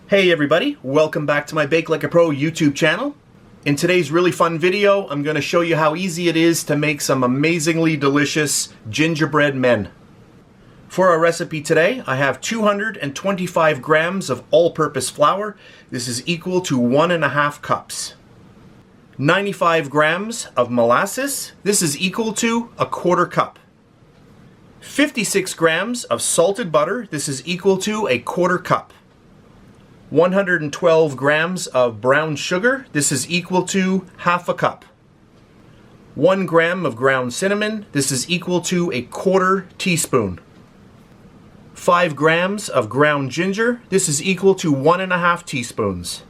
Hey everybody, welcome back to my BakeLikeAPro YouTube channel. In today's really fun video, I'm going to show you how easy it is to make some amazingly delicious gingerbread men. For our recipe today, I have 225 grams of all-purpose flour. This is equal to 1.5 cups. 95 grams of molasses. This is equal to 1/4 cup. 56 grams of salted butter. This is equal to 1/4 cup. 112 grams of brown sugar. This is equal to 1/2 cup. 1 gram of ground cinnamon. This is equal to 1/4 teaspoon. 5 grams of ground ginger. This is equal to 1.5 teaspoons.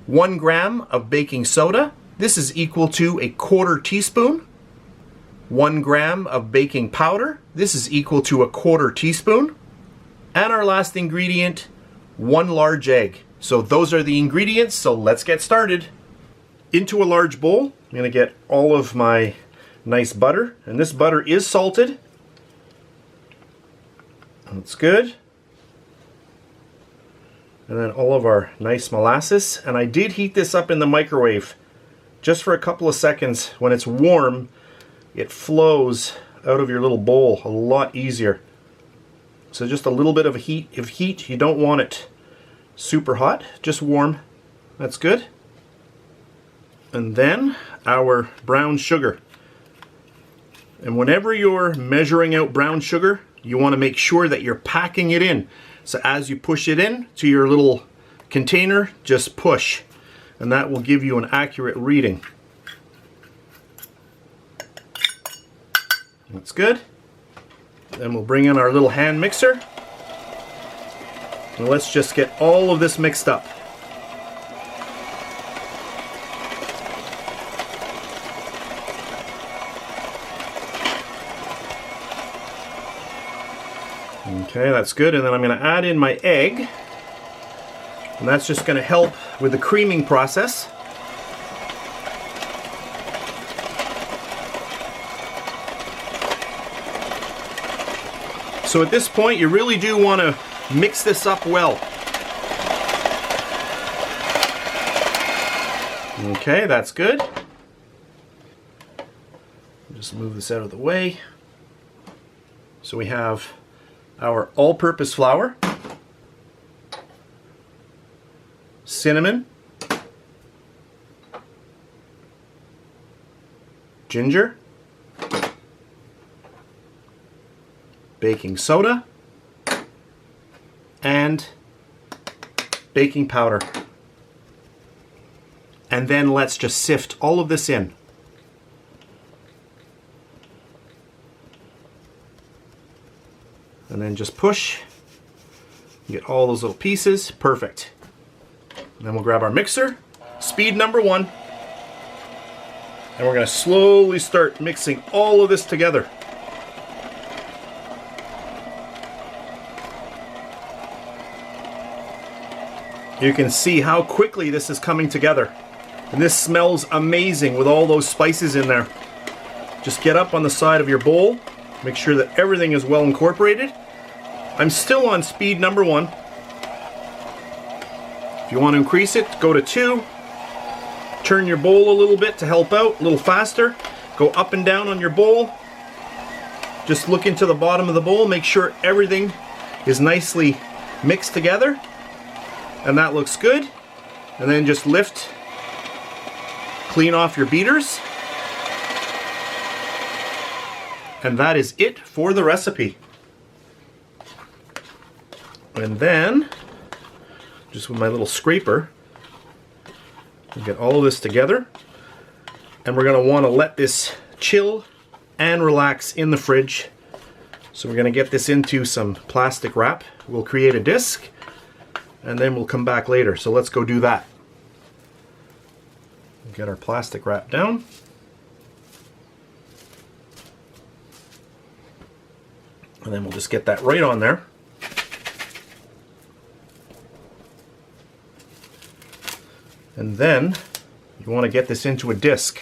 1 gram of baking soda. This is equal to 1/4 teaspoon. 1 gram of baking powder. This is equal to 1/4 teaspoon. And our last ingredient, 1 large egg. So those are the ingredients, so let's get started. Into a large bowl, I'm going to get all of my nice butter, and this butter is salted. That's good. And then all of our nice molasses, and I did heat this up in the microwave just for a couple of seconds. When it's warm, it flows out of your little bowl a lot easier. So just a little bit of heat. You don't want it super hot, just warm. That's good. And then our brown sugar. And whenever you're measuring out brown sugar, you want to make sure that you're packing it in. So as you push it in to your little container, just push. And that will give you an accurate reading. That's good. Then we'll bring in our little hand mixer. And let's just get all of this mixed up. Okay, that's good. And then I'm going to add in my egg. And that's just going to help with the creaming process. So at this point, you really do want to mix this up well. Okay, that's good. Just move this out of the way. So we have our all-purpose flour, cinnamon, ginger, baking soda, and baking powder. And then let's just sift all of this in. And then just push. Get all those little pieces. Perfect. And then we'll grab our mixer, speed number 1. And we're going to slowly start mixing all of this together. You can see how quickly this is coming together. And this smells amazing with all those spices in there. Just get up on the side of your bowl. Make sure that everything is well incorporated. I'm still on speed number 1. If you want to increase it, go to 2. Turn your bowl a little bit to help out, a little faster. Go up and down on your bowl. Just look into the bottom of the bowl. Make sure everything is nicely mixed together. And that looks good. And then just lift, clean off your beaters. And that is it for the recipe. And then, just with my little scraper, we'll get all of this together. And we're going to want to let this chill and relax in the fridge. So we're going to get this into some plastic wrap. We'll create a disc. And then we'll come back later. So let's go do that. We'll get our plastic wrap down. And then we'll just get that right on there. And then you want to get this into a disc.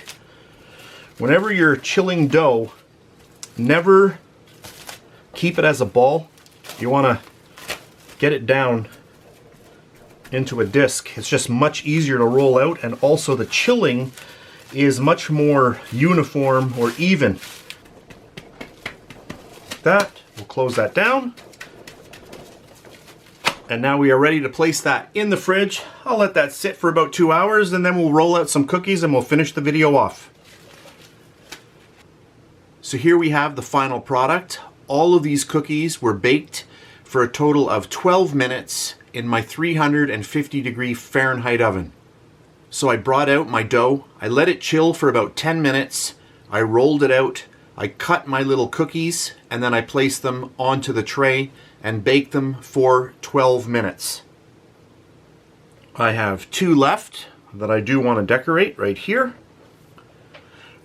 Whenever you're chilling dough, never keep it as a ball. You want to get it down into a disc. It's just much easier to roll out, and also the chilling is much more uniform or even. That, we'll close that down. And now we are ready to place that in the fridge. I'll let that sit for about 2 hours, and then we'll roll out some cookies and we'll finish the video off. So here we have the final product. All of these cookies were baked for a total of 12 minutes in my 350-degree Fahrenheit oven. So I brought out my dough, I let it chill for about 10 minutes, I rolled it out, I cut my little cookies, and then I placed them onto the tray and baked them for 12 minutes. I have 2 left that I do want to decorate right here.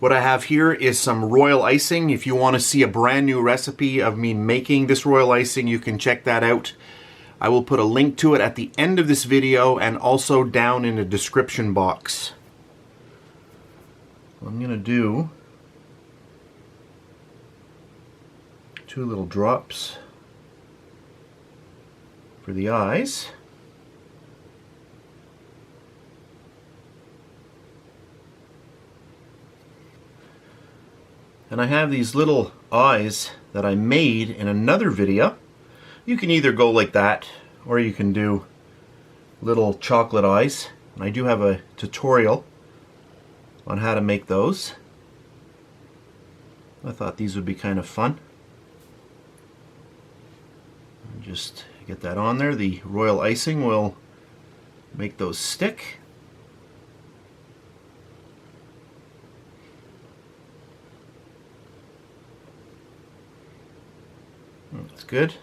What I have here is some royal icing. If you want to see a brand new recipe of me making this royal icing, you can check that out. I will put a link to it at the end of this video and also down in the description box. I'm going to do 2 little drops for the eyes. And I have these little eyes that I made in another video. You can either go like that, or you can do little chocolate eyes. And I do have a tutorial on how to make those. I thought these would be kind of fun. Just get that on there. The royal icing will make those stick. That's good.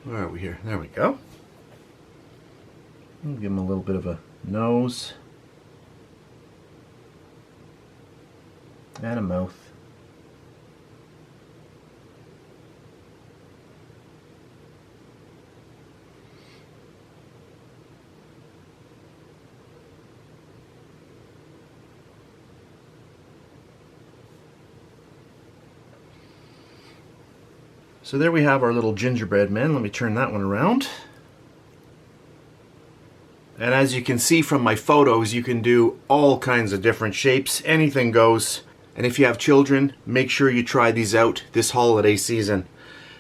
Where are we here? There we go. I'll give him a little bit of a nose and a mouth. So there we have our little gingerbread man. Let me turn that one around. And as you can see from my photos, you can do all kinds of different shapes. Anything goes. And if you have children, make sure you try these out this holiday season.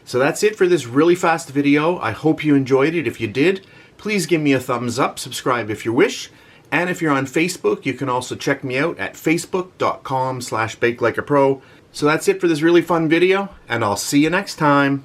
So that's it for this really fast video. I hope you enjoyed it. If you did, please give me a thumbs up, subscribe if you wish. And if you're on Facebook, you can also check me out at facebook.com/BakeLikeAPro. So that's it for this really fun video, and I'll see you next time.